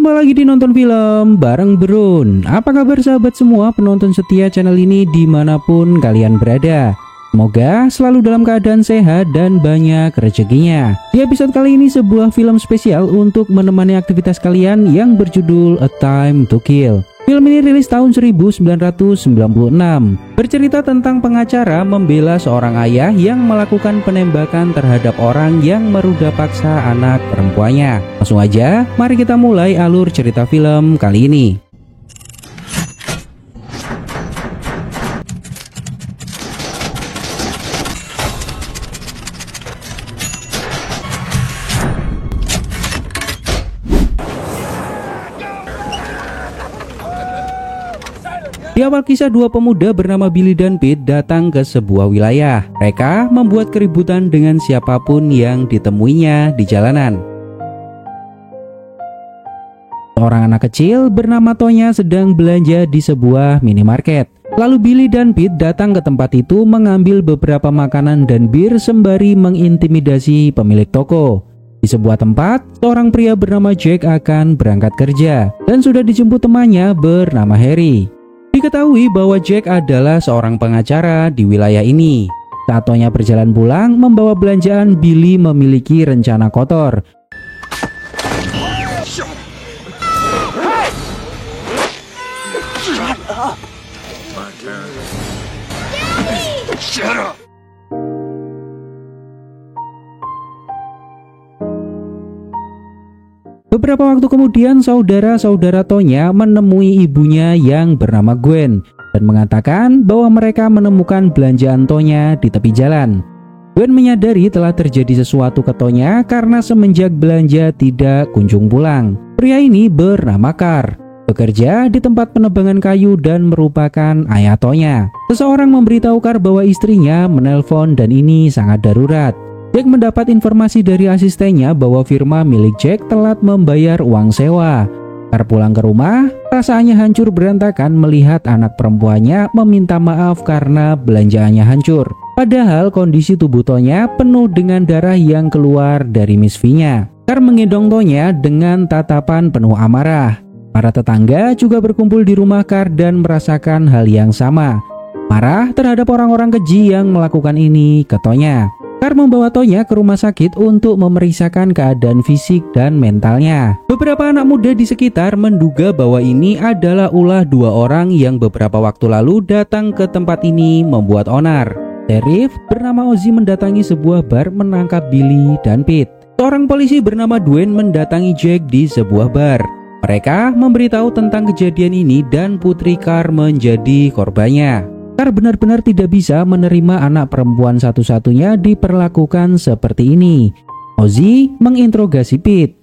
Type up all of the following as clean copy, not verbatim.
Jumpa lagi di Nonton Film bareng Brun. Apa kabar sahabat semua penonton setia channel ini dimanapun kalian berada? Semoga selalu dalam keadaan sehat dan banyak rezekinya. Di episode kali ini sebuah film spesial untuk menemani aktivitas kalian yang berjudul A Time to Kill. Film ini rilis tahun 1996, bercerita tentang pengacara membela seorang ayah yang melakukan penembakan terhadap orang yang meruda paksa anak perempuannya. Langsung aja, mari kita mulai alur cerita film kali ini. Di awal kisah, dua pemuda bernama Billy dan Pete datang ke sebuah wilayah. Mereka membuat keributan dengan siapapun yang ditemuinya di jalanan. Seorang anak kecil bernama Tonya sedang belanja di sebuah minimarket. Lalu Billy dan Pete datang ke tempat itu mengambil beberapa makanan dan bir sembari mengintimidasi pemilik toko. Di sebuah tempat, seorang pria bernama Jack akan berangkat kerja dan sudah dijemput temannya bernama Harry. Diketahui bahwa Jack adalah seorang pengacara di wilayah ini. Saat Tonya berjalan pulang membawa belanjaan, Billy memiliki rencana kotor. Shut up. Beberapa waktu kemudian, saudara-saudara Tonya menemui ibunya yang bernama Gwen dan mengatakan bahwa mereka menemukan belanjaan Tonya di tepi jalan. Gwen menyadari telah terjadi sesuatu ke Tonya karena semenjak belanja tidak kunjung pulang. Pria ini bernama Carl, bekerja di tempat penebangan kayu dan merupakan ayah Tonya. Seseorang memberitahu Carl bahwa istrinya menelpon dan ini sangat darurat. Jack mendapat informasi dari asistennya bahwa firma milik Jack telat membayar uang sewa. Carl pulang ke rumah, perasaannya hancur berantakan melihat anak perempuannya meminta maaf karena belanjaannya hancur. Padahal kondisi tubuh Tonya penuh dengan darah yang keluar dari misfinya. Carl menggendong Tonya dengan tatapan penuh amarah. Para tetangga juga berkumpul di rumah Carl dan merasakan hal yang sama. Marah terhadap orang-orang keji yang melakukan ini ke Tonya. Carl membawa Tonya ke rumah sakit untuk memeriksakan keadaan fisik dan mentalnya. Beberapa anak muda di sekitar menduga bahwa ini adalah ulah dua orang yang beberapa waktu lalu datang ke tempat ini membuat onar. Sheriff bernama Ozzy mendatangi sebuah bar menangkap Billy dan Pete. Seorang polisi bernama Dwayne mendatangi Jack di sebuah bar. Mereka memberitahu tentang kejadian ini dan putri Carl menjadi korbannya. Carl benar-benar tidak bisa menerima anak perempuan satu-satunya diperlakukan seperti ini. Ozzy menginterogasi Pete.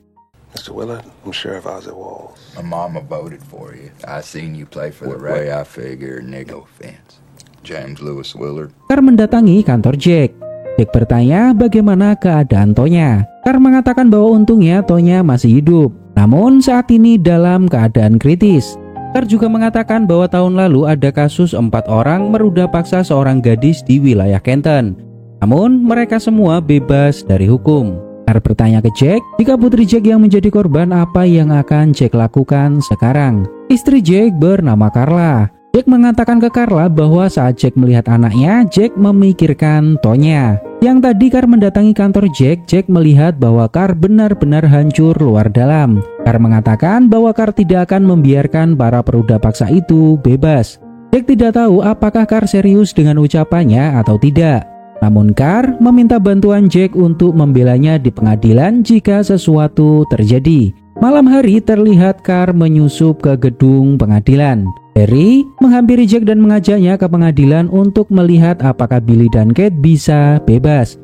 Mr. Willard, I'm Sheriff Ozzy Walls. My mama voted for you. I seen you play for the Ray. I figure, no offense. James Lewis Willard. Carl mendatangi kantor Jack. Jack bertanya bagaimana keadaan Tonya. Carl mengatakan bahwa untungnya Tonya masih hidup, namun saat ini dalam keadaan kritis. Carl juga mengatakan bahwa tahun lalu ada kasus 4 orang meruda paksa seorang gadis di wilayah Kenton. Namun mereka semua bebas dari hukum. Carl bertanya ke Jack, jika putri Jack yang menjadi korban, apa yang akan Jack lakukan sekarang? Istri Jack bernama Carla. Jack mengatakan ke Carla bahwa saat Jack melihat anaknya, Jack memikirkan Tonya. Yang tadi Carl mendatangi kantor Jack, Jack melihat bahwa Carl benar-benar hancur luar dalam. Carl mengatakan bahwa Carl tidak akan membiarkan para peruda paksa itu bebas. Jack tidak tahu apakah Carl serius dengan ucapannya atau tidak. Namun Carl meminta bantuan Jack untuk membelanya di pengadilan jika sesuatu terjadi. Malam hari terlihat Carl menyusup ke gedung pengadilan. Harry menghampiri Jack dan mengajaknya ke pengadilan untuk melihat apakah Billy dan Kate bisa bebas.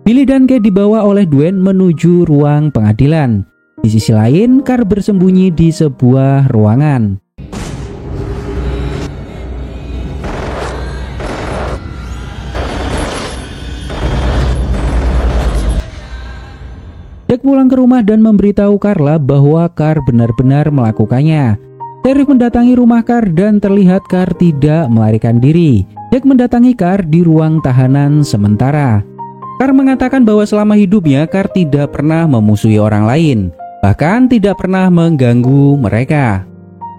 Billy dan Kate dibawa oleh Dwayne menuju ruang pengadilan. Di sisi lain, Carl bersembunyi di sebuah ruangan. Jack pulang ke rumah dan memberitahu Carla bahwa Carl benar-benar melakukannya. Sheriff mendatangi rumah Carl dan terlihat Carl tidak melarikan diri. Jack mendatangi Carl di ruang tahanan sementara. Carl mengatakan bahwa selama hidupnya Carl tidak pernah memusuhi orang lain. bahkan tidak pernah mengganggu mereka.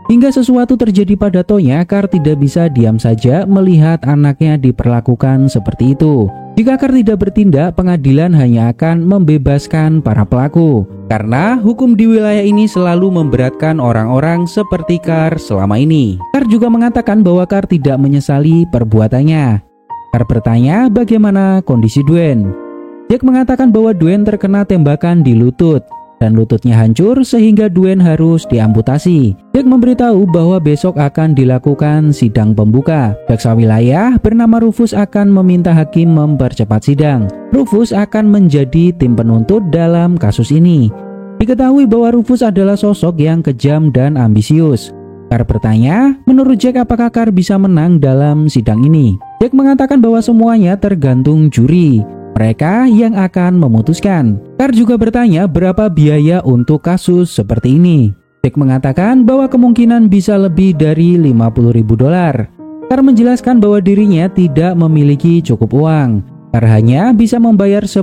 Hingga sesuatu terjadi pada Tonya, Carr tidak bisa diam saja melihat anaknya diperlakukan seperti itu. Jika Carr tidak bertindak, pengadilan hanya akan membebaskan para pelaku. Karena hukum di wilayah ini selalu memberatkan orang-orang seperti Carr selama ini. Carr juga mengatakan bahwa Carr tidak menyesali perbuatannya. Carr bertanya bagaimana kondisi Dwayne. Jack mengatakan bahwa Dwayne terkena tembakan di lutut dan lututnya hancur sehingga Dwayne harus diamputasi. Jack memberitahu bahwa besok akan dilakukan sidang pembuka. Jaksa wilayah bernama Rufus akan meminta hakim mempercepat sidang. Rufus akan menjadi tim penuntut dalam kasus ini. Diketahui bahwa Rufus adalah sosok yang kejam dan ambisius. Carr bertanya, menurut Jack apakah Carr bisa menang dalam sidang ini? Jack mengatakan bahwa semuanya tergantung juri. Mereka yang akan memutuskan. Carr juga bertanya berapa biaya untuk kasus seperti ini. Jack mengatakan bahwa kemungkinan bisa lebih dari $50.000. Carr menjelaskan bahwa dirinya tidak memiliki cukup uang. Carr hanya bisa membayar $10.000.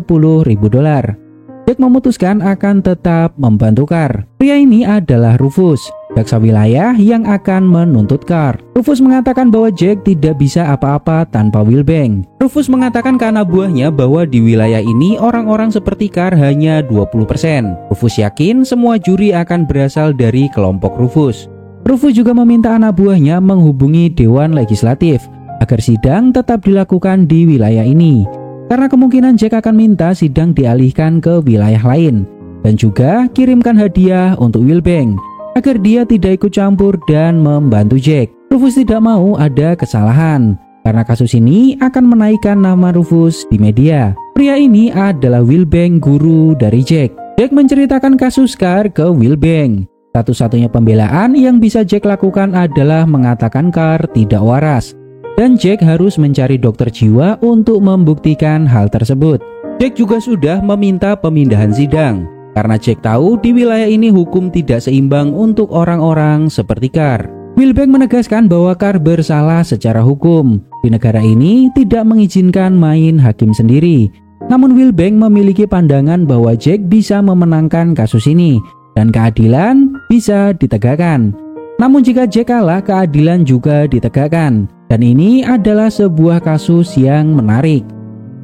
Jack memutuskan akan tetap membantu Carr. Pria ini adalah Rufus, jaksa wilayah yang akan menuntut Carr. Rufus mengatakan bahwa Jack tidak bisa apa-apa tanpa Wilbank. Rufus mengatakan ke anak buahnya bahwa di wilayah ini orang-orang seperti Carr hanya 20%. Rufus yakin semua juri akan berasal dari kelompok Rufus. Rufus juga meminta anak buahnya menghubungi Dewan Legislatif agar sidang tetap dilakukan di wilayah ini. Karena kemungkinan Jack akan minta sidang dialihkan ke wilayah lain. Dan juga kirimkan hadiah untuk Wilbank agar dia tidak ikut campur dan membantu Jack. Rufus tidak mau ada kesalahan karena kasus ini akan menaikkan nama Rufus di media. Pria ini adalah Wilbank, guru dari Jack. Jack menceritakan kasus Carr ke Wilbank. Satu-satunya pembelaan yang bisa Jack lakukan adalah mengatakan Carr tidak waras. Dan Jack harus mencari dokter jiwa untuk membuktikan hal tersebut. Jack juga sudah meminta pemindahan sidang. Karena Jack tahu di wilayah ini hukum tidak seimbang untuk orang-orang seperti Carr. Wilbank menegaskan bahwa Carr bersalah secara hukum. Di negara ini tidak mengizinkan main hakim sendiri. Namun Wilbank memiliki pandangan bahwa Jack bisa memenangkan kasus ini dan keadilan bisa ditegakkan. Namun jika Jack kalah, keadilan juga ditegakkan. Dan ini adalah sebuah kasus yang menarik.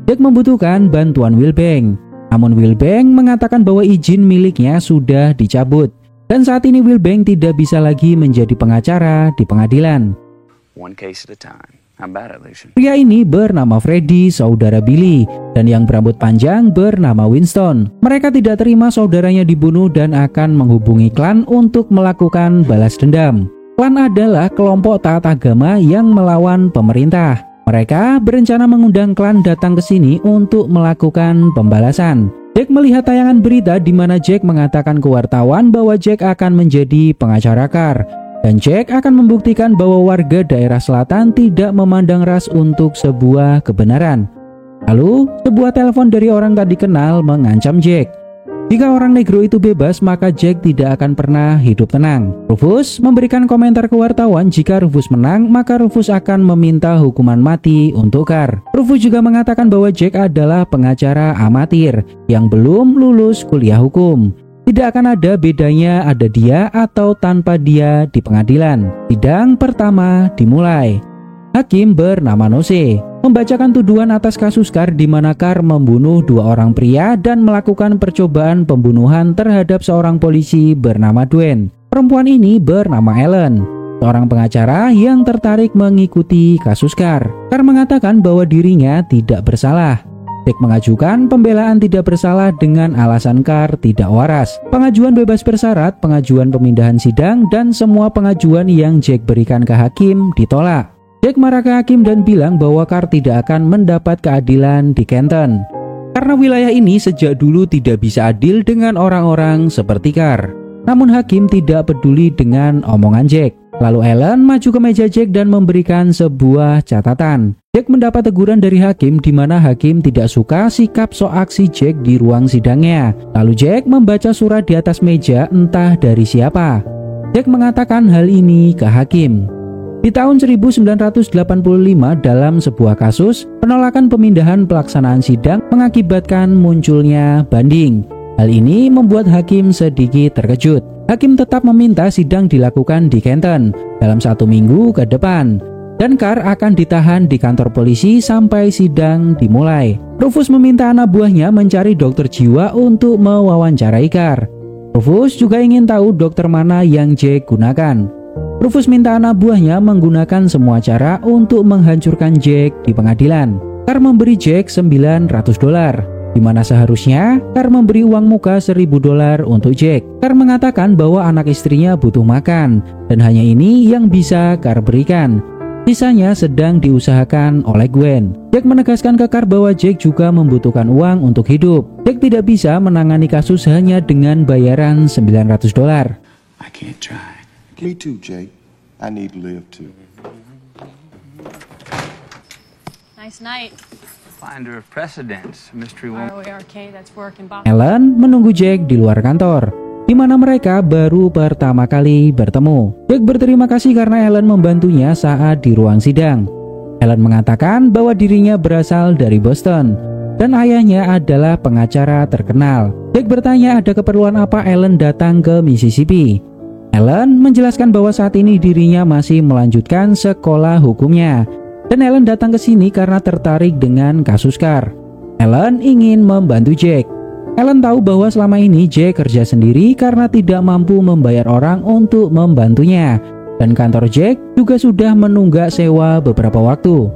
Jack membutuhkan bantuan Wilbank. Namun Wilbank mengatakan bahwa izin miliknya sudah dicabut. Dan saat ini Wilbank tidak bisa lagi menjadi pengacara di pengadilan. One case at a time. How about it, Lucian? Pria ini bernama Freddy, saudara Billy. Dan yang berambut panjang bernama Winston. Mereka tidak terima saudaranya dibunuh dan akan menghubungi klan untuk melakukan balas dendam. Klan adalah kelompok taat agama yang melawan pemerintah. Mereka berencana mengundang klan datang ke sini untuk melakukan pembalasan. Jack melihat tayangan berita di mana Jack mengatakan ke wartawan bahwa Jack akan menjadi pengacara Carr. Dan Jack akan membuktikan bahwa warga daerah selatan tidak memandang ras untuk sebuah kebenaran. Lalu, sebuah telepon dari orang tak dikenal mengancam Jack. Jika orang negro itu bebas, maka Jack tidak akan pernah hidup tenang. Rufus memberikan komentar ke wartawan jika Rufus menang, maka Rufus akan meminta hukuman mati untuk Carr. Rufus juga mengatakan bahwa Jack adalah pengacara amatir yang belum lulus kuliah hukum. Tidak akan ada bedanya ada dia atau tanpa dia di pengadilan. Sidang pertama dimulai. Hakim bernama Nose membacakan tuduhan atas kasus Carr di mana Carr membunuh 2 orang pria dan melakukan percobaan pembunuhan terhadap seorang polisi bernama Dwayne. Perempuan ini bernama Ellen, seorang pengacara yang tertarik mengikuti kasus Carr. Carr mengatakan bahwa dirinya tidak bersalah. Jack mengajukan pembelaan tidak bersalah dengan alasan Carr tidak waras. Pengajuan bebas bersyarat, pengajuan pemindahan sidang, dan semua pengajuan yang Jack berikan ke hakim ditolak. Jack marah ke hakim dan bilang bahwa Carr tidak akan mendapat keadilan di Kenton. Karena wilayah ini sejak dulu tidak bisa adil dengan orang-orang seperti Carr. Namun hakim tidak peduli dengan omongan Jack. Lalu Ellen maju ke meja Jack dan memberikan sebuah catatan. Jack mendapat teguran dari hakim di mana hakim tidak suka sikap sok aksi Jack di ruang sidangnya. Lalu Jack membaca surat di atas meja entah dari siapa. Jack mengatakan hal ini ke hakim. Di tahun 1985 dalam sebuah kasus, penolakan pemindahan pelaksanaan sidang mengakibatkan munculnya banding. Hal ini membuat hakim sedikit terkejut. Hakim tetap meminta sidang dilakukan di Canton dalam 1 minggu ke depan, dan Carr akan ditahan di kantor polisi sampai sidang dimulai. Rufus meminta anak buahnya mencari dokter jiwa untuk mewawancarai Carr. Rufus juga ingin tahu dokter mana yang Jake gunakan. Rufus minta anak buahnya menggunakan semua cara untuk menghancurkan Jake di pengadilan. Carr memberi Jake $900, di mana seharusnya Carr memberi uang muka $1.000 untuk Jake. Carr mengatakan bahwa anak istrinya butuh makan, dan hanya ini yang bisa Carr berikan. Sisanya sedang diusahakan oleh Gwen. Jake menegaskan ke Carr bahwa Jake juga membutuhkan uang untuk hidup. Jake tidak bisa menangani kasus hanya dengan bayaran $900. I can't try. Me too, Jake. I need to live too. Nice night. Finder of precedents, mystery woman. ROARK, that's work in Boston. Ellen menunggu Jake di luar kantor, di mana mereka baru pertama kali bertemu. Jake berterima kasih karena Ellen membantunya saat di ruang sidang. Ellen mengatakan bahwa dirinya berasal dari Boston dan ayahnya adalah pengacara terkenal. Jake bertanya ada keperluan apa Ellen datang ke Mississippi. Ellen menjelaskan bahwa saat ini dirinya masih melanjutkan sekolah hukumnya, dan Ellen datang ke sini karena tertarik dengan kasus Carr. Ellen ingin membantu Jake. Ellen tahu bahwa selama ini Jake kerja sendiri karena tidak mampu membayar orang untuk membantunya, dan kantor Jake juga sudah menunggak sewa beberapa waktu.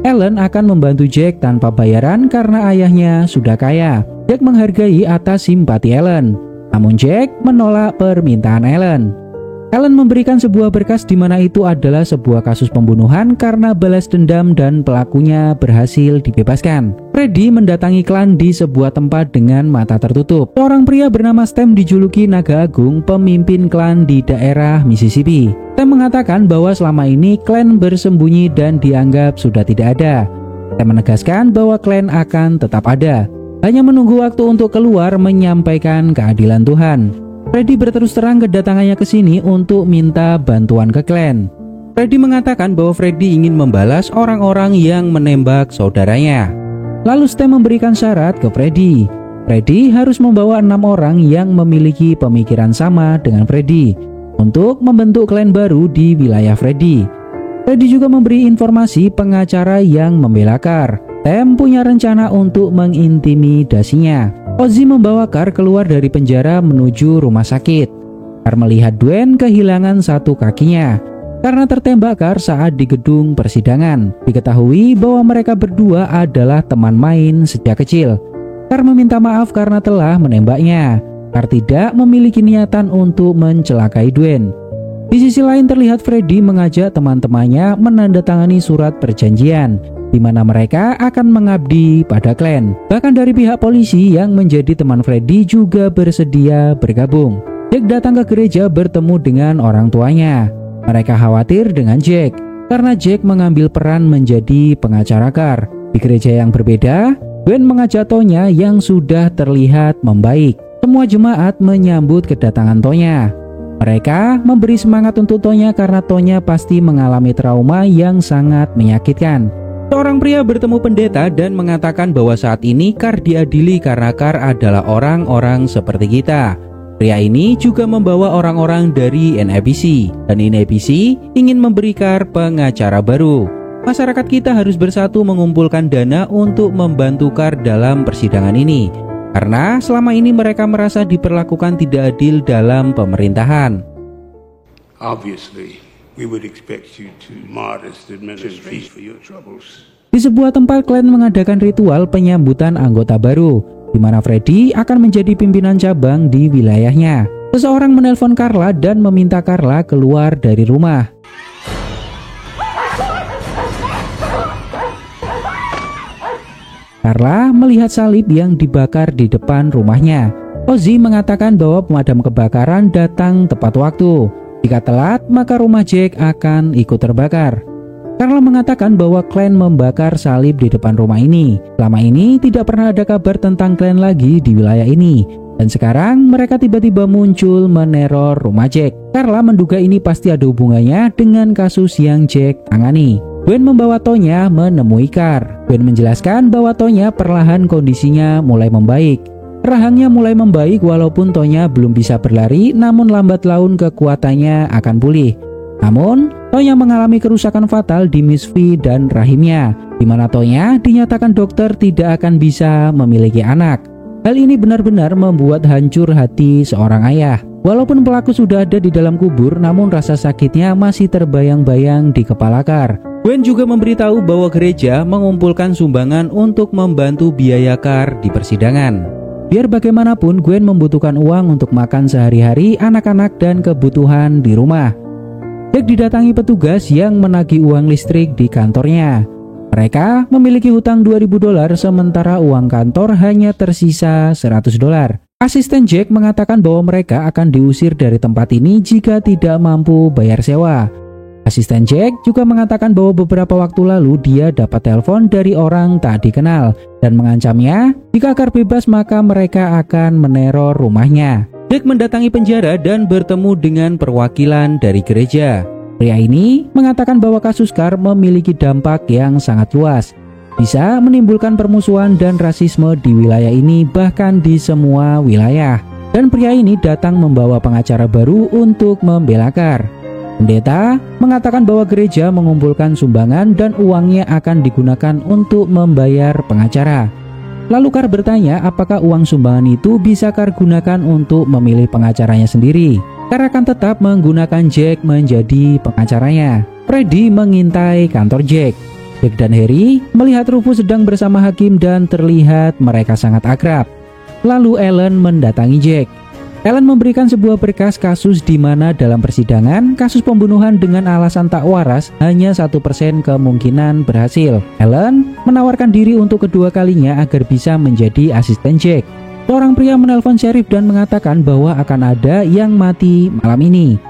Ellen akan membantu Jake tanpa bayaran karena ayahnya sudah kaya. Jake menghargai atas simpati Ellen, namun Jake menolak permintaan Ellen. Ellen memberikan sebuah berkas di mana itu adalah sebuah kasus pembunuhan karena balas dendam dan pelakunya berhasil dibebaskan. Freddy mendatangi klan di sebuah tempat dengan mata tertutup. Seorang pria bernama Stem dijuluki Naga Agung, pemimpin klan di daerah Mississippi. Stem mengatakan bahwa selama ini klan bersembunyi dan dianggap sudah tidak ada. Stem menegaskan bahwa klan akan tetap ada, hanya menunggu waktu untuk keluar menyampaikan keadilan Tuhan. Freddy berterus terang kedatangannya ke sini untuk minta bantuan ke klan. Freddy mengatakan bahwa Freddy ingin membalas orang-orang yang menembak saudaranya. Lalu Stem memberikan syarat ke Freddy. Freddy harus membawa 6 orang yang memiliki pemikiran sama dengan Freddy untuk membentuk klan baru di wilayah Freddy. Freddy juga memberi informasi pengacara yang membela Carr. Stem punya rencana untuk mengintimidasinya. Ozzy membawa Carr keluar dari penjara menuju rumah sakit. Carr melihat Dwayne kehilangan satu kakinya karena tertembak Carr saat di gedung persidangan. Diketahui bahwa mereka berdua adalah teman main sejak kecil. Carr meminta maaf karena telah menembaknya. Carr tidak memiliki niatan untuk mencelakai Dwayne. Di sisi lain terlihat Freddy mengajak teman-temannya menandatangani surat perjanjian di mana mereka akan mengabdi pada klan. Bahkan dari pihak polisi yang menjadi teman Freddy juga bersedia bergabung. Jake datang ke gereja bertemu dengan orang tuanya. Mereka khawatir dengan Jake karena Jake mengambil peran menjadi pengacara Carr. Di gereja yang berbeda, Gwen mengajak Tonya yang sudah terlihat membaik. Semua jemaat menyambut kedatangan Tonya. Mereka memberi semangat untuk Tonya karena Tonya pasti mengalami trauma yang sangat menyakitkan. Seorang pria bertemu pendeta dan mengatakan bahwa saat ini Carr diadili karena Carr adalah orang-orang seperti kita. Pria ini juga membawa orang-orang dari NABC, dan NABC ingin memberi Carr pengacara baru. Masyarakat kita harus bersatu mengumpulkan dana untuk membantu Carr dalam persidangan ini, karena selama ini mereka merasa diperlakukan tidak adil dalam pemerintahan. Obviously, we would expect you to modest administration for your troubles. Di sebuah tempat klan mengadakan ritual penyambutan anggota baru, di mana Freddy akan menjadi pimpinan cabang di wilayahnya. Seseorang menelpon Carla dan meminta Carla keluar dari rumah. Carla melihat salib yang dibakar di depan rumahnya. Ozzy mengatakan bahwa pemadam kebakaran datang tepat waktu. Jika telat, maka rumah Jake akan ikut terbakar. Carla mengatakan bahwa klan membakar salib di depan rumah ini. Selama ini tidak pernah ada kabar tentang klan lagi di wilayah ini. Dan sekarang mereka tiba-tiba muncul meneror rumah Jake. Carla menduga ini pasti ada hubungannya dengan kasus yang Jake tangani. Gwen membawa Tonya menemui Carr. Gwen menjelaskan bahwa Tonya perlahan kondisinya mulai membaik. Rahangnya mulai membaik walaupun Tonya belum bisa berlari, namun lambat laun kekuatannya akan pulih. Namun, Tonya mengalami kerusakan fatal di misfi dan rahimnya, di mana Tonya dinyatakan dokter tidak akan bisa memiliki anak. Hal ini benar-benar membuat hancur hati seorang ayah. Walaupun pelaku sudah ada di dalam kubur, namun rasa sakitnya masih terbayang-bayang di kepala Carr. Gwen juga memberitahu bahwa gereja mengumpulkan sumbangan untuk membantu biaya Carr di persidangan. Biar bagaimanapun, Gwen membutuhkan uang untuk makan sehari-hari anak-anak dan kebutuhan di rumah. Jack didatangi petugas yang menagih uang listrik di kantornya. Mereka memiliki hutang $2.000 sementara uang kantor hanya tersisa $100. Asisten Jack mengatakan bahwa mereka akan diusir dari tempat ini jika tidak mampu bayar sewa. Asisten Jack juga mengatakan bahwa beberapa waktu lalu dia dapat telepon dari orang tak dikenal dan mengancamnya jika Carr bebas maka mereka akan meneror rumahnya. Jack mendatangi penjara dan bertemu dengan perwakilan dari gereja. Pria ini mengatakan bahwa kasus Carr memiliki dampak yang sangat luas, bisa menimbulkan permusuhan dan rasisme di wilayah ini bahkan di semua wilayah. Dan pria ini datang membawa pengacara baru untuk membela Carr. Pendeta mengatakan bahwa gereja mengumpulkan sumbangan dan uangnya akan digunakan untuk membayar pengacara. Lalu Carr bertanya apakah uang sumbangan itu bisa Carr gunakan untuk memilih pengacaranya sendiri. Carr akan tetap menggunakan Jack menjadi pengacaranya. Freddy mengintai kantor Jack. Jack dan Harry melihat Rufus sedang bersama hakim dan terlihat mereka sangat akrab. Lalu Ellen mendatangi Jack. Ellen memberikan sebuah berkas kasus di mana dalam persidangan kasus pembunuhan dengan alasan tak waras hanya 1% kemungkinan berhasil. Ellen menawarkan diri untuk kedua kalinya agar bisa menjadi asisten Jack. Seorang pria menelpon sheriff dan mengatakan bahwa akan ada yang mati malam ini.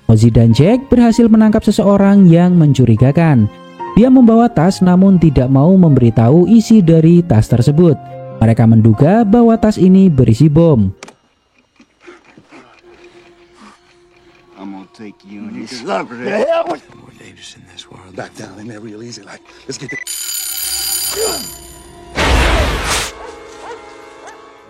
Ozzy dan Jack berhasil menangkap seseorang yang mencurigakan. Dia membawa tas namun tidak mau memberitahu isi dari tas tersebut. Mereka menduga bahwa tas ini berisi bom.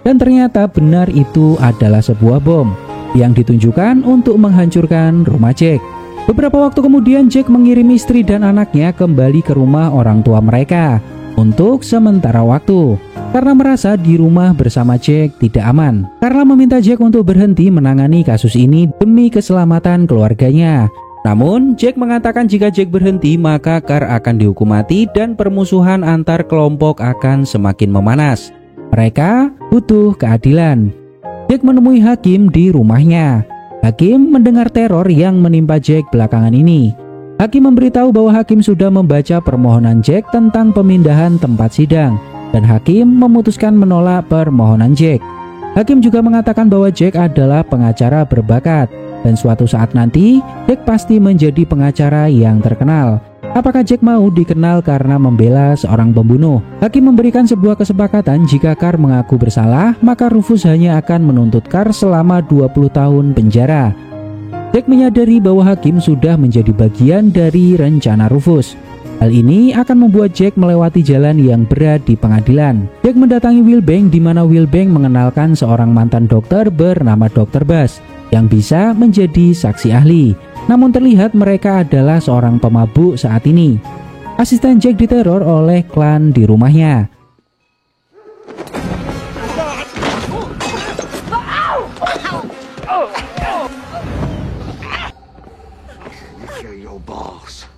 Dan ternyata benar itu adalah sebuah bom yang ditunjukkan untuk menghancurkan rumah Jack. Beberapa waktu kemudian Jack mengirim istri dan anaknya kembali ke rumah orang tua mereka untuk sementara waktu karena merasa di rumah bersama Jack tidak aman. Carla meminta Jack untuk berhenti menangani kasus ini demi keselamatan keluarganya. Namun Jack mengatakan jika Jack berhenti maka Carr akan dihukum mati dan permusuhan antar kelompok akan semakin memanas. Mereka butuh keadilan. Jack menemui hakim di rumahnya. Hakim mendengar teror yang menimpa Jack belakangan ini. Hakim memberitahu bahwa hakim sudah membaca permohonan Jack tentang pemindahan tempat sidang dan hakim memutuskan menolak permohonan Jack. Hakim juga mengatakan bahwa Jack adalah pengacara berbakat dan suatu saat nanti Jack pasti menjadi pengacara yang terkenal. Apakah Jack mau dikenal karena membela seorang pembunuh? Hakim memberikan sebuah kesepakatan jika Carr mengaku bersalah, maka Rufus hanya akan menuntut Carr selama 20 tahun penjara. Jack menyadari bahwa hakim sudah menjadi bagian dari rencana Rufus. Hal ini akan membuat Jack melewati jalan yang berat di pengadilan. Jack mendatangi Wilbank di mana Wilbank mengenalkan seorang mantan dokter bernama Dr. Bass yang bisa menjadi saksi ahli. Namun terlihat mereka adalah seorang pemabuk saat ini. Asisten Jack diteror oleh klan di rumahnya.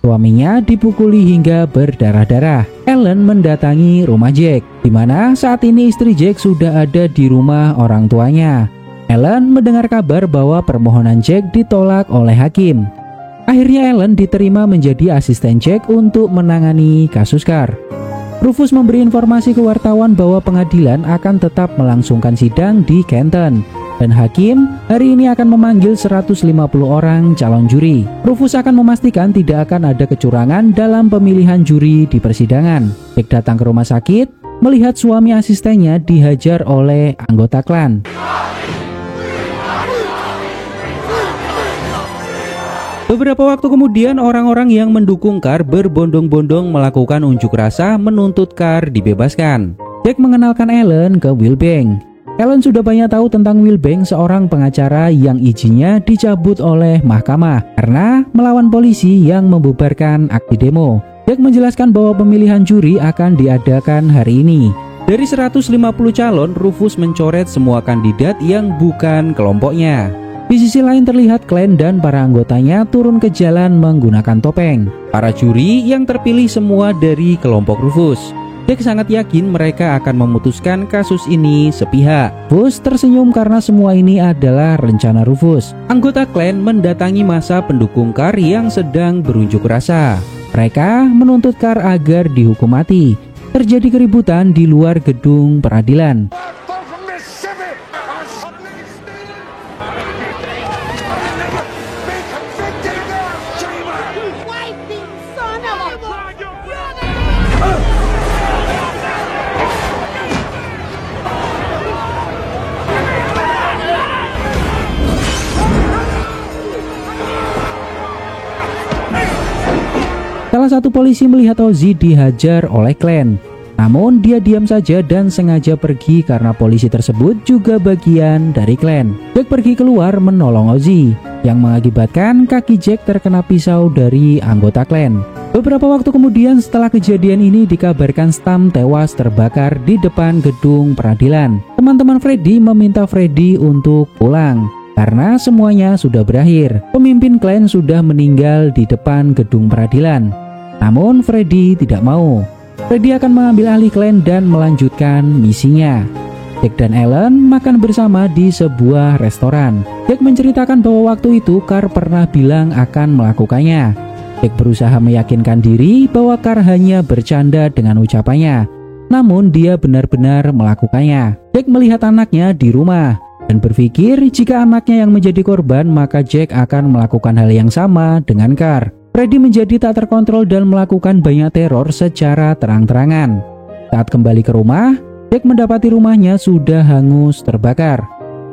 Suaminya dipukuli hingga berdarah-darah. Ellen mendatangi rumah Jack, di mana saat ini istri Jack sudah ada di rumah orang tuanya. Ellen mendengar kabar bahwa permohonan Jack ditolak oleh hakim. Akhirnya Ellen diterima menjadi asisten Jack untuk menangani kasus Carr. Rufus memberi informasi ke wartawan bahwa pengadilan akan tetap melangsungkan sidang di Canton. Dan hakim hari ini akan memanggil 150 orang calon juri. Rufus akan memastikan tidak akan ada kecurangan dalam pemilihan juri di persidangan. Jack datang ke rumah sakit, melihat suami asistennya dihajar oleh anggota klan. Beberapa waktu kemudian orang-orang yang mendukung Carr berbondong-bondong melakukan unjuk rasa menuntut Carr dibebaskan. Jack mengenalkan Ellen ke Wilbank. Ellen sudah banyak tahu tentang Wilbank, seorang pengacara yang izinnya dicabut oleh mahkamah karena melawan polisi yang membubarkan aksi demo. Jack menjelaskan bahwa pemilihan juri akan diadakan hari ini. Dari 150 calon, Rufus mencoret semua kandidat yang bukan kelompoknya. Di sisi lain terlihat Klan dan para anggotanya turun ke jalan menggunakan topeng. Para juri yang terpilih semua dari kelompok Rufus. Jack sangat yakin mereka akan memutuskan kasus ini sepihak. Rufus tersenyum karena semua ini adalah rencana Rufus. Anggota Klan mendatangi masa pendukung Carr yang sedang berunjuk rasa. Mereka menuntut Carr agar dihukum mati. Terjadi keributan di luar gedung peradilan. Salah satu polisi melihat Ozzy dihajar oleh Klan. Namun dia diam saja dan sengaja pergi karena polisi tersebut juga bagian dari Klan. Jack pergi keluar menolong Ozzy, yang mengakibatkan kaki Jack terkena pisau dari anggota Klan. Beberapa waktu kemudian setelah kejadian ini dikabarkan Stam tewas terbakar di depan gedung peradilan. Teman-teman Freddy meminta Freddy untuk pulang karena semuanya sudah berakhir. Pemimpin Klan sudah meninggal di depan gedung peradilan. Namun Freddy tidak mau. Freddy akan mengambil alih Klan dan melanjutkan misinya. Jack dan Ellen makan bersama di sebuah restoran. Jack menceritakan bahwa waktu itu Carr pernah bilang akan melakukannya. Jack berusaha meyakinkan diri bahwa Carr hanya bercanda dengan ucapannya. Namun dia benar-benar melakukannya. Jack melihat anaknya di rumah dan berpikir jika anaknya yang menjadi korban, maka Jack akan melakukan hal yang sama dengan Carr. Freddy menjadi tak terkontrol dan melakukan banyak teror secara terang-terangan. Saat kembali ke rumah, Jack mendapati rumahnya sudah hangus terbakar.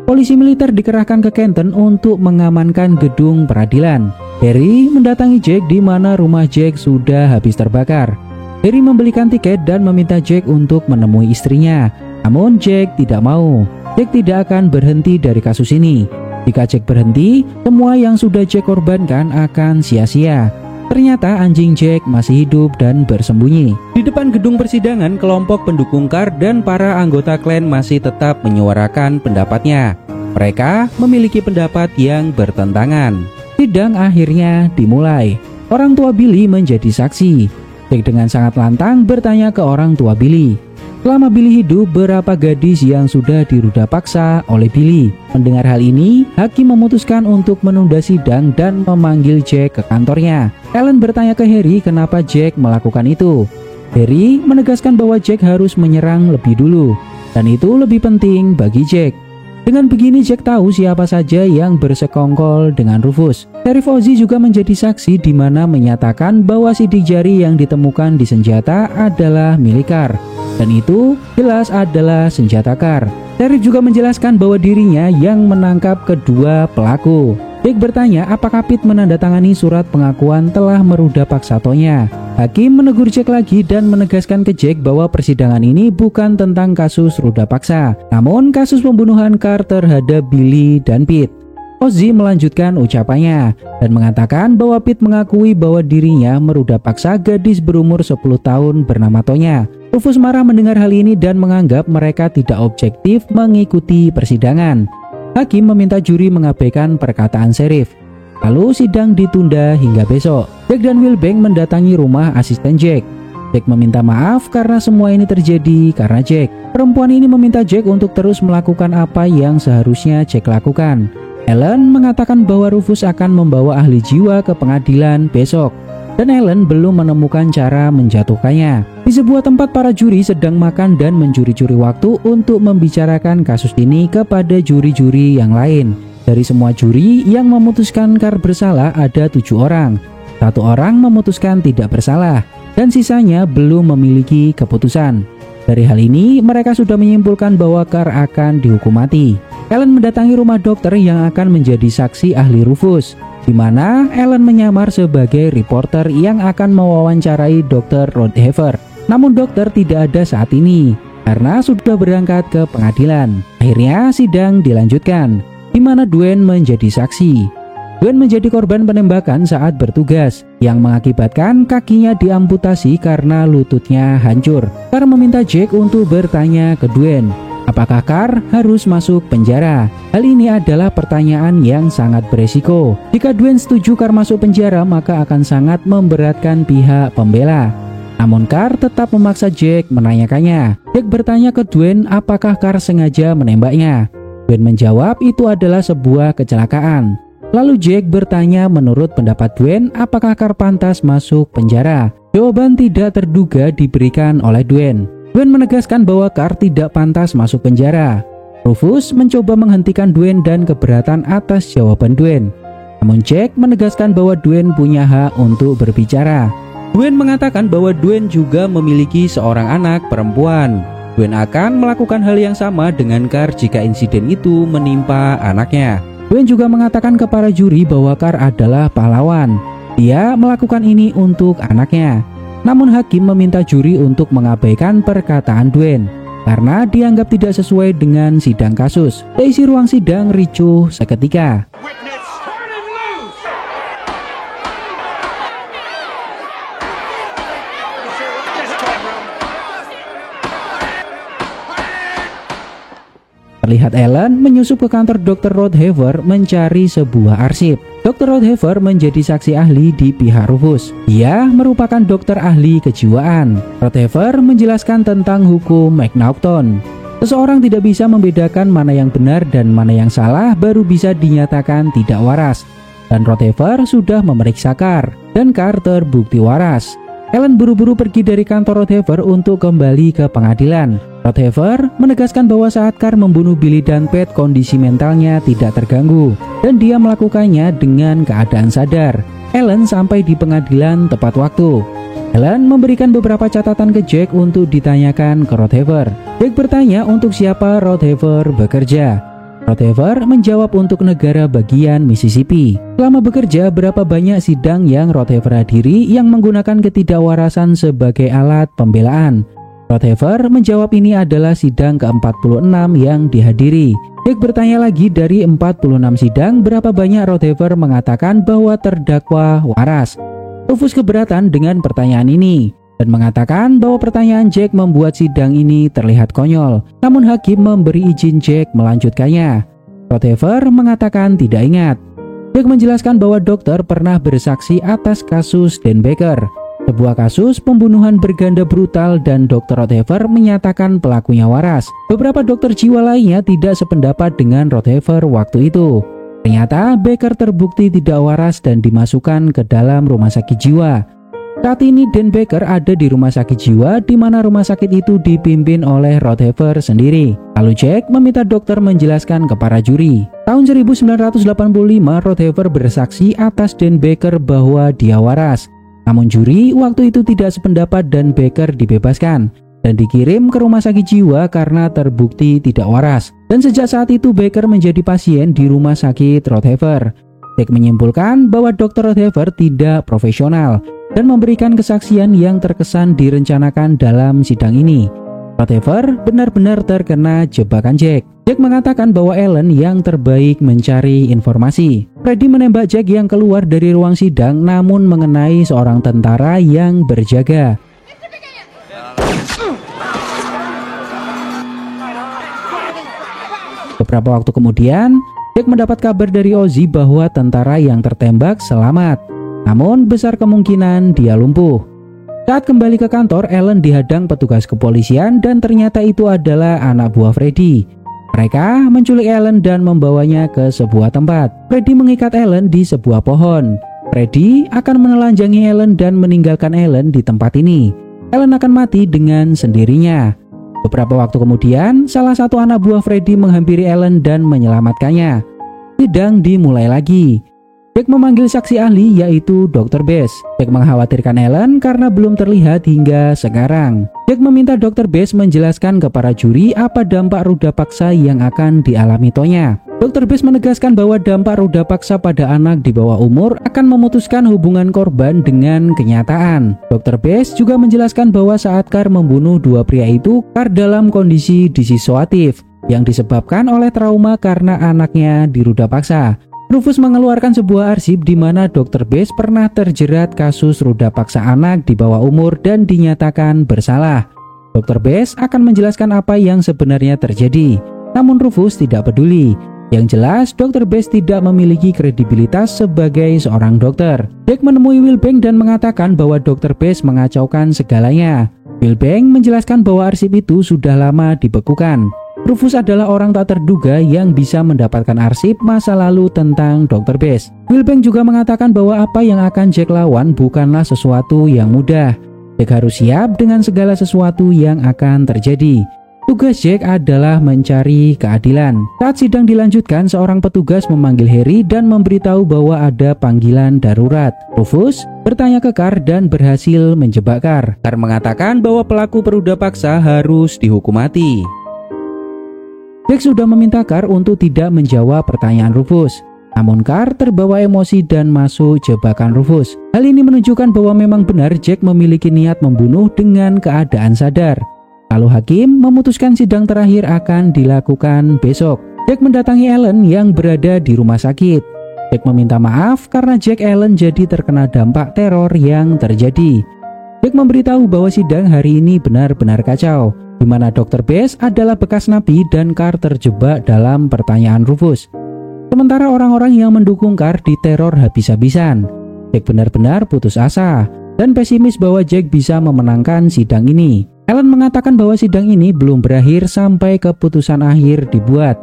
Polisi militer dikerahkan ke Kenton untuk mengamankan gedung peradilan. Harry mendatangi Jack di mana rumah Jack sudah habis terbakar. Harry membelikan tiket dan meminta Jack untuk menemui istrinya. Namun Jack tidak mau. Jack tidak akan berhenti dari kasus ini. Jika Jack berhenti, semua yang sudah Jack korbankan akan sia-sia. Ternyata anjing Jack masih hidup dan bersembunyi. Di depan gedung persidangan, kelompok pendukung Carr dan para anggota Klan masih tetap menyuarakan pendapatnya. Mereka memiliki pendapat yang bertentangan. Sidang akhirnya dimulai. Orang tua Billy menjadi saksi. Jack dengan sangat lantang bertanya ke orang tua Billy. Selama Billy hidup, berapa gadis yang sudah diruda paksa oleh Billy? Mendengar hal ini, hakim memutuskan untuk menunda sidang dan memanggil Jack ke kantornya. Ellen bertanya ke Harry kenapa Jack melakukan itu. Harry menegaskan bahwa Jack harus menyerang lebih dulu, dan itu lebih penting bagi Jack. Dengan begini Jack tahu siapa saja yang bersekongkol dengan Rufus. Sheriff Ozzy juga menjadi saksi di mana menyatakan bahwa sidik jari yang ditemukan di senjata adalah milik Carr. Dan itu jelas adalah senjata Carr. Sheriff juga menjelaskan bahwa dirinya yang menangkap kedua pelaku. Jack bertanya apakah Pete menandatangani surat pengakuan telah meruda paksa Tonya. Hakim menegur Jack lagi dan menegaskan ke Jack bahwa persidangan ini bukan tentang kasus ruda paksa, namun kasus pembunuhan Carr terhadap Billy dan Pete. Ozzy melanjutkan ucapannya dan mengatakan bahwa Pete mengakui bahwa dirinya meruda paksa gadis berumur 10 tahun bernama Tonya. Rufus marah mendengar hal ini dan menganggap mereka tidak objektif mengikuti persidangan. Hakim meminta juri mengabaikan perkataan sheriff. Lalu sidang ditunda hingga besok. Jack dan Wilbank mendatangi rumah asisten Jack. Jack meminta maaf karena semua ini terjadi karena Jack. Perempuan ini meminta Jack untuk terus melakukan apa yang seharusnya Jack lakukan. Ellen mengatakan bahwa Rufus akan membawa ahli jiwa ke pengadilan besok. Dan Ellen belum menemukan cara menjatuhkannya. Di sebuah tempat para juri sedang makan dan mencuri-curi waktu untuk membicarakan kasus ini kepada juri-juri yang lain. Dari semua juri yang memutuskan Carr bersalah ada 7 orang. 1 orang memutuskan tidak bersalah dan sisanya belum memiliki keputusan. Dari hal ini mereka sudah menyimpulkan bahwa Carr akan dihukum mati. Ellen mendatangi rumah dokter yang akan menjadi saksi ahli Rufus. di mana Ellen menyamar sebagai reporter yang akan mewawancarai Dr. Rodehever. Namun dokter tidak ada saat ini karena sudah berangkat ke pengadilan. Akhirnya sidang dilanjutkan, di mana Dwayne menjadi saksi. Dwayne menjadi korban penembakan saat bertugas yang mengakibatkan kakinya diamputasi karena lututnya hancur. Carr meminta Jack untuk bertanya ke Dwayne, apakah Carr harus masuk penjara? Hal ini adalah pertanyaan yang sangat beresiko. Jika Dwayne setuju Carr masuk penjara, maka akan sangat memberatkan pihak pembela. Namun Carr tetap memaksa Jack menanyakannya. Jack bertanya ke Dwayne apakah Carr sengaja menembaknya. Dwayne menjawab itu adalah sebuah kecelakaan. Lalu Jack bertanya menurut pendapat Dwayne apakah Carr pantas masuk penjara. Jawaban tidak terduga diberikan oleh Dwayne. Dwayne menegaskan bahwa Carr tidak pantas masuk penjara. Rufus mencoba menghentikan Dwayne dan keberatan atas jawaban Dwayne. Namun Jack menegaskan bahwa Dwayne punya hak untuk berbicara. Dwayne mengatakan bahwa Dwayne juga memiliki seorang anak perempuan. Dwayne akan melakukan hal yang sama dengan Carr jika insiden itu menimpa anaknya. Dwayne juga mengatakan kepada juri bahwa Carr adalah pahlawan. Dia melakukan ini untuk anaknya. Namun hakim meminta juri untuk mengabaikan perkataan Dwayne karena dianggap tidak sesuai dengan sidang kasus. Isi ruang sidang ricuh seketika. Terlihat Ellen menyusup ke kantor Dr. Rodehever mencari sebuah arsip. Dr. Rodehever menjadi saksi ahli di pihak Rufus. Dia merupakan dokter ahli kejiwaan. Rodehever menjelaskan tentang hukum McNaughton. Seseorang tidak bisa membedakan mana yang benar dan mana yang salah baru bisa dinyatakan tidak waras. Dan Rodehever sudah memeriksa Carr, dan Carr terbukti waras. Ellen buru-buru pergi dari kantor Rodehever untuk kembali ke pengadilan. Rodehever menegaskan bahwa saat Carr membunuh Billy dan Pat, kondisi mentalnya tidak terganggu dan dia melakukannya dengan keadaan sadar. Ellen sampai di pengadilan tepat waktu. Ellen memberikan beberapa catatan ke Jack untuk ditanyakan ke Rodehever. Jack bertanya untuk siapa Rodehever bekerja. Rodehever menjawab untuk negara bagian Mississippi. Selama bekerja, berapa banyak sidang yang Rodehever hadiri yang menggunakan ketidakwarasan sebagai alat pembelaan? Rodehever menjawab ini adalah sidang ke-46 yang dihadiri. Jack bertanya lagi, dari 46 sidang, berapa banyak Rodehever mengatakan bahwa terdakwa waras? Rufus keberatan dengan pertanyaan ini dan mengatakan bahwa pertanyaan Jack membuat sidang ini terlihat konyol. Namun hakim memberi izin Jack melanjutkannya. Rodehever mengatakan tidak ingat. Jack menjelaskan bahwa dokter pernah bersaksi atas kasus Dan Baker, sebuah kasus pembunuhan berganda brutal, dan Dr. Rodehever menyatakan pelakunya waras. Beberapa dokter jiwa lainnya tidak sependapat dengan Rodehever waktu itu. Ternyata Baker terbukti tidak waras dan dimasukkan ke dalam rumah sakit jiwa. Saat ini Dan Baker ada di rumah sakit jiwa, di mana rumah sakit itu dipimpin oleh Rodehever sendiri. Lalu Jack meminta dokter menjelaskan kepada juri. Tahun 1985 Rodehever bersaksi atas Dan Baker bahwa dia waras. Namun juri waktu itu tidak sependapat dan Baker dibebaskan dan dikirim ke rumah sakit jiwa karena terbukti tidak waras. Dan sejak saat itu Baker menjadi pasien di rumah sakit Rodehever. Jack menyimpulkan bahwa Dr. Rodehever tidak profesional dan memberikan kesaksian yang terkesan direncanakan dalam sidang ini. Rodehever benar-benar terkena jebakan Jack. Jack mengatakan bahwa Ellen yang terbaik mencari informasi. Freddy menembak Jack yang keluar dari ruang sidang namun mengenai seorang tentara yang berjaga. Beberapa waktu kemudian, Jack mendapat kabar dari Ozzy bahwa tentara yang tertembak selamat. Namun besar kemungkinan dia lumpuh. Saat kembali ke kantor, Ellen dihadang petugas kepolisian dan ternyata itu adalah anak buah Freddy. Mereka menculik Ellen dan membawanya ke sebuah tempat. Freddy mengikat Ellen di sebuah pohon. Freddy akan menelanjangi Ellen dan meninggalkan Ellen di tempat ini. Ellen akan mati dengan sendirinya. Beberapa waktu kemudian, salah satu anak buah Freddy menghampiri Ellen dan menyelamatkannya. Sidang dimulai lagi. Jack memanggil saksi ahli yaitu Dr. Bass. Jack mengkhawatirkan Ellen karena belum terlihat hingga sekarang. Jack meminta Dr. Bass menjelaskan kepada juri apa dampak ruda paksa yang akan dialami Tonya. Dr. Best menegaskan bahwa dampak ruda paksa pada anak di bawah umur akan memutuskan hubungan korban dengan kenyataan. Dr. Best juga menjelaskan bahwa saat Carr membunuh dua pria itu, Carr dalam kondisi disosiatif yang disebabkan oleh trauma karena anaknya diruda paksa. Rufus mengeluarkan sebuah arsip di mana Dr. Best pernah terjerat kasus ruda paksa anak di bawah umur dan dinyatakan bersalah. Dr. Best akan menjelaskan apa yang sebenarnya terjadi, namun Rufus tidak peduli. Yang jelas, Dr. Best tidak memiliki kredibilitas sebagai seorang dokter. Jack menemui Wilbank dan mengatakan bahwa Dr. Best mengacaukan segalanya. Wilbank menjelaskan bahwa arsip itu sudah lama dibekukan. Rufus adalah orang tak terduga yang bisa mendapatkan arsip masa lalu tentang Dr. Best. Wilbank juga mengatakan bahwa apa yang akan Jack lawan bukanlah sesuatu yang mudah. Jack harus siap dengan segala sesuatu yang akan terjadi. Tugas Jack adalah mencari keadilan. Saat sidang dilanjutkan, seorang petugas memanggil Harry dan memberitahu bahwa ada panggilan darurat. Rufus bertanya ke Carr dan berhasil menjebak Carr. Carr mengatakan bahwa pelaku peruda paksa harus dihukum mati. Jack sudah meminta Carr untuk tidak menjawab pertanyaan Rufus. Namun Carr terbawa emosi dan masuk jebakan Rufus. Hal ini menunjukkan bahwa memang benar Jack memiliki niat membunuh dengan keadaan sadar. Lalu hakim memutuskan sidang terakhir akan dilakukan besok. Jack mendatangi Ellen yang berada di rumah sakit. Jack meminta maaf karena Jack Ellen jadi terkena dampak teror yang terjadi. Jack memberitahu bahwa sidang hari ini benar-benar kacau, di mana Dr. Best adalah bekas napi dan Carr terjebak dalam pertanyaan Rufus. Sementara orang-orang yang mendukung Carr diteror habis-habisan. Jack benar-benar putus asa dan pesimis bahwa Jack bisa memenangkan sidang ini. Ellen mengatakan bahwa sidang ini belum berakhir sampai keputusan akhir dibuat.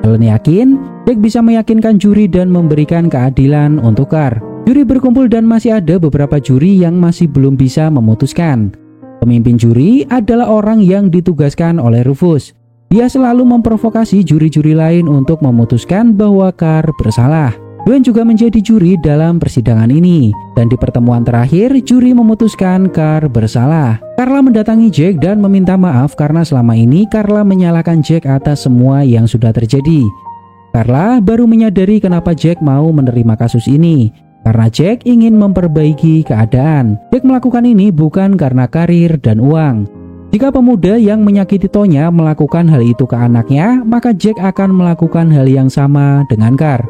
Ellen yakin Jack bisa meyakinkan juri dan memberikan keadilan untuk Carr. Juri berkumpul dan masih ada beberapa juri yang masih belum bisa memutuskan. Pemimpin juri adalah orang yang ditugaskan oleh Rufus. Dia selalu memprovokasi juri-juri lain untuk memutuskan bahwa Carr bersalah. Gwen juga menjadi juri dalam persidangan ini, dan di pertemuan terakhir juri memutuskan Carr bersalah. Carla mendatangi Jack dan meminta maaf karena selama ini Carla menyalahkan Jack atas semua yang sudah terjadi. Carla baru menyadari kenapa Jack mau menerima kasus ini, karena Jack ingin memperbaiki keadaan. Jack melakukan ini bukan karena karir dan uang. Jika pemuda yang menyakiti Tonya melakukan hal itu ke anaknya, maka Jack akan melakukan hal yang sama dengan Carr.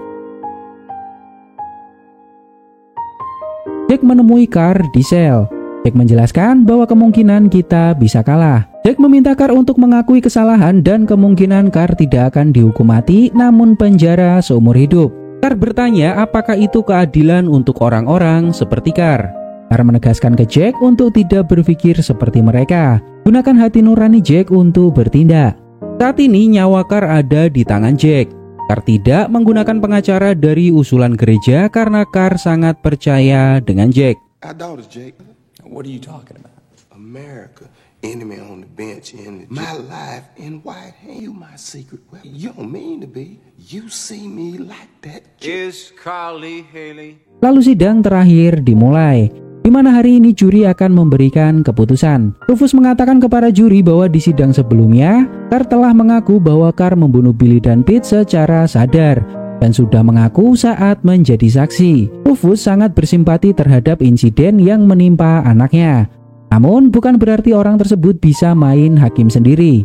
Jack menemui Carr di sel. Jack menjelaskan bahwa kemungkinan kita bisa kalah. Jack meminta Carr untuk mengakui kesalahan dan kemungkinan Carr tidak akan dihukum mati namun penjara seumur hidup. Carr bertanya apakah itu keadilan untuk orang-orang seperti Carr. Carr menegaskan ke Jack untuk tidak berpikir seperti mereka. Gunakan hati nurani Jack untuk bertindak. Saat ini nyawa Carr ada di tangan Jack. Carr tidak menggunakan pengacara dari usulan gereja karena Carr sangat percaya dengan Jack. Our daughters, Jake. What are you talking about? America. Enemy on the bench in my life in white. Hey, you my secret weapon. You don't mean to be. You see me like that. Is Carly Haley? Lalu sidang terakhir dimulai, di mana hari ini juri akan memberikan keputusan. Rufus mengatakan kepada juri bahwa di sidang sebelumnya, Carr telah mengaku bahwa Carr membunuh Billy dan Pete secara sadar dan sudah mengaku saat menjadi saksi. Rufus sangat bersimpati terhadap insiden yang menimpa anaknya. Namun bukan berarti orang tersebut bisa main hakim sendiri.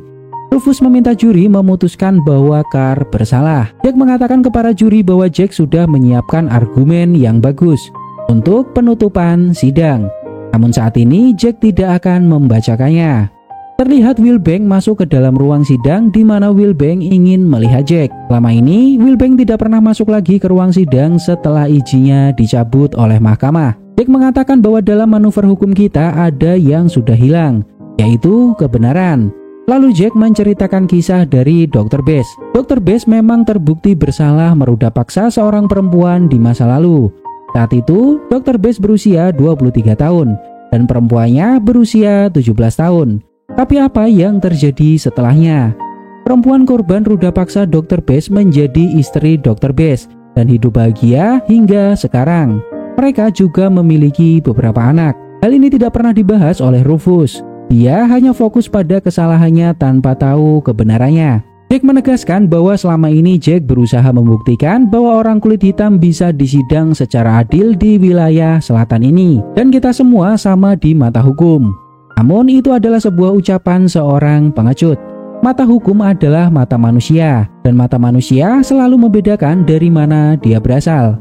Rufus meminta juri memutuskan bahwa Carr bersalah. Jack mengatakan kepada juri bahwa Jack sudah menyiapkan argumen yang bagus untuk penutupan sidang. Namun saat ini Jack tidak akan membacakannya. Terlihat Wilbank masuk ke dalam ruang sidang di mana Wilbank ingin melihat Jack. Selama ini Wilbank tidak pernah masuk lagi ke ruang sidang setelah izinnya dicabut oleh mahkamah. Jack mengatakan bahwa dalam manuver hukum kita ada yang sudah hilang, yaitu kebenaran. Lalu Jack menceritakan kisah dari Dr. Best. Dr. Best memang terbukti bersalah meruda paksa seorang perempuan di masa lalu. Saat itu, Dr. Best berusia 23 tahun dan perempuannya berusia 17 tahun. Tapi apa yang terjadi setelahnya? Perempuan korban ruda paksa Dr. Best menjadi istri Dr. Best dan hidup bahagia hingga sekarang. Mereka juga memiliki beberapa anak. Hal ini tidak pernah dibahas oleh Rufus. Dia hanya fokus pada kesalahannya tanpa tahu kebenarannya. Jack menegaskan bahwa selama ini Jack berusaha membuktikan bahwa orang kulit hitam bisa disidang secara adil di wilayah selatan ini, dan kita semua sama di mata hukum. Namun itu adalah sebuah ucapan seorang pengecut. Mata hukum adalah mata manusia, dan mata manusia selalu membedakan dari mana dia berasal.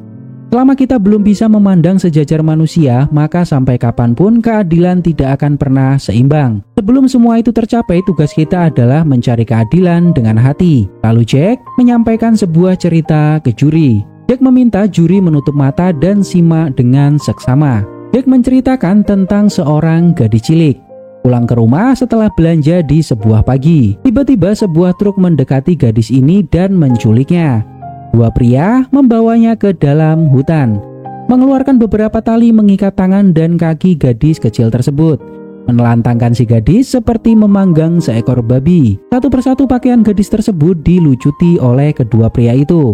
Selama kita belum bisa memandang sejajar manusia, maka sampai kapanpun keadilan tidak akan pernah seimbang. Sebelum semua itu tercapai, tugas kita adalah mencari keadilan dengan hati. Lalu Jack menyampaikan sebuah cerita ke juri. Jack meminta juri menutup mata dan simak dengan seksama. Jack menceritakan tentang seorang gadis cilik. Pulang ke rumah setelah belanja di sebuah pagi, tiba-tiba sebuah truk mendekati gadis ini dan menculiknya. Dua pria membawanya ke dalam hutan, mengeluarkan beberapa tali mengikat tangan dan kaki gadis kecil tersebut, menelantangkan si gadis seperti memanggang seekor babi. Satu persatu pakaian gadis tersebut dilucuti oleh kedua pria itu.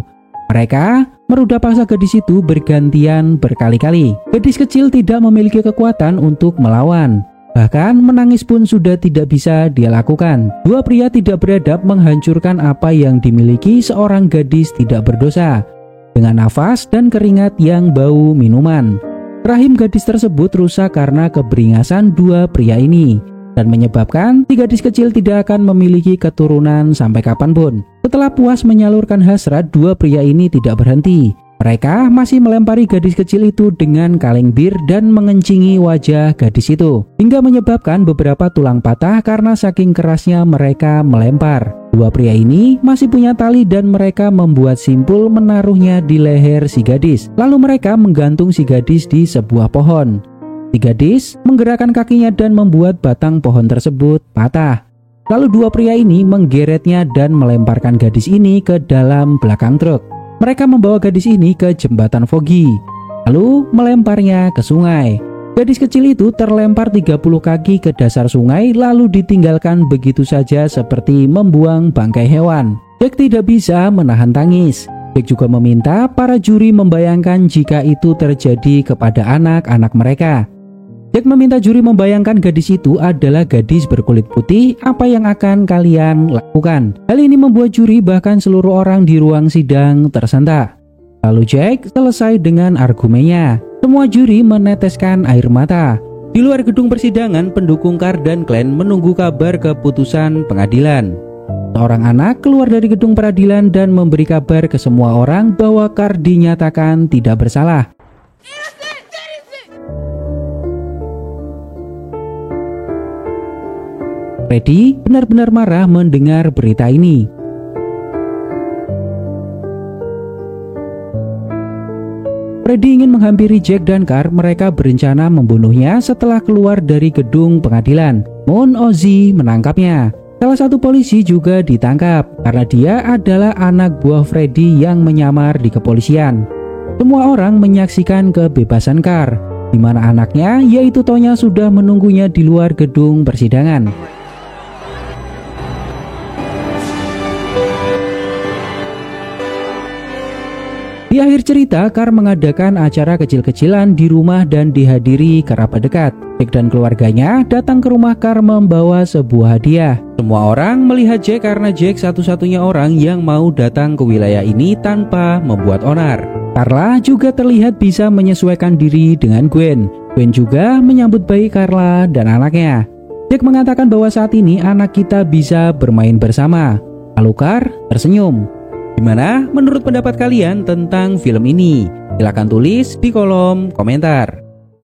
Mereka merudah paksa gadis itu bergantian berkali-kali. Gadis kecil tidak memiliki kekuatan untuk melawan. Bahkan menangis pun sudah tidak bisa dia lakukan. Dua pria tidak beradab menghancurkan apa yang dimiliki seorang gadis tidak berdosa dengan nafas dan keringat yang bau minuman. Rahim gadis tersebut rusak karena keberingasan dua pria ini dan menyebabkan si gadis kecil tidak akan memiliki keturunan sampai kapanpun. Setelah puas menyalurkan hasrat, dua pria ini tidak berhenti. Mereka masih melempari gadis kecil itu dengan kaleng bir dan mengencingi wajah gadis itu, hingga menyebabkan beberapa tulang patah karena saking kerasnya mereka melempar. Dua pria ini masih punya tali dan mereka membuat simpul menaruhnya di leher si gadis. Lalu mereka menggantung si gadis di sebuah pohon. Si gadis menggerakkan kakinya dan membuat batang pohon tersebut patah. Lalu dua pria ini menggeretnya dan melemparkan gadis ini ke dalam belakang truk. Mereka membawa gadis ini ke jembatan Foggy, lalu melemparnya ke sungai. Gadis kecil itu terlempar 30 kaki ke dasar sungai lalu ditinggalkan begitu saja seperti membuang bangkai hewan. Jack tidak bisa menahan tangis. Jack juga meminta para juri membayangkan jika itu terjadi kepada anak-anak mereka. Jack meminta juri membayangkan gadis itu adalah gadis berkulit putih, apa yang akan kalian lakukan? Hal ini membuat juri bahkan seluruh orang di ruang sidang tersentak. Lalu Jack selesai dengan argumennya. Semua juri meneteskan air mata. Di luar gedung persidangan, pendukung Carr dan Glenn menunggu kabar keputusan pengadilan. Seorang anak keluar dari gedung peradilan dan memberi kabar ke semua orang bahwa Carr dinyatakan tidak bersalah. Freddy benar-benar marah mendengar berita ini. Freddy ingin menghampiri Jack dan Carr. Mereka berencana membunuhnya setelah keluar dari gedung pengadilan. Namun Ozzy menangkapnya. Salah satu polisi juga ditangkap karena dia adalah anak buah Freddy yang menyamar di kepolisian. Semua orang menyaksikan kebebasan Carr, di mana anaknya yaitu Tonya sudah menunggunya di luar gedung persidangan. Di akhir cerita, Carr mengadakan acara kecil-kecilan di rumah dan dihadiri kerabat dekat. Jack dan keluarganya datang ke rumah Carr membawa sebuah hadiah. Semua orang melihat Jack karena Jack satu-satunya orang yang mau datang ke wilayah ini tanpa membuat onar. Carla juga terlihat bisa menyesuaikan diri dengan Gwen. Gwen juga menyambut baik Carla dan anaknya. Jack mengatakan bahwa saat ini anak kita bisa bermain bersama. Lalu Carr tersenyum. Gimana menurut pendapat kalian tentang film ini? Silahkan tulis di kolom komentar.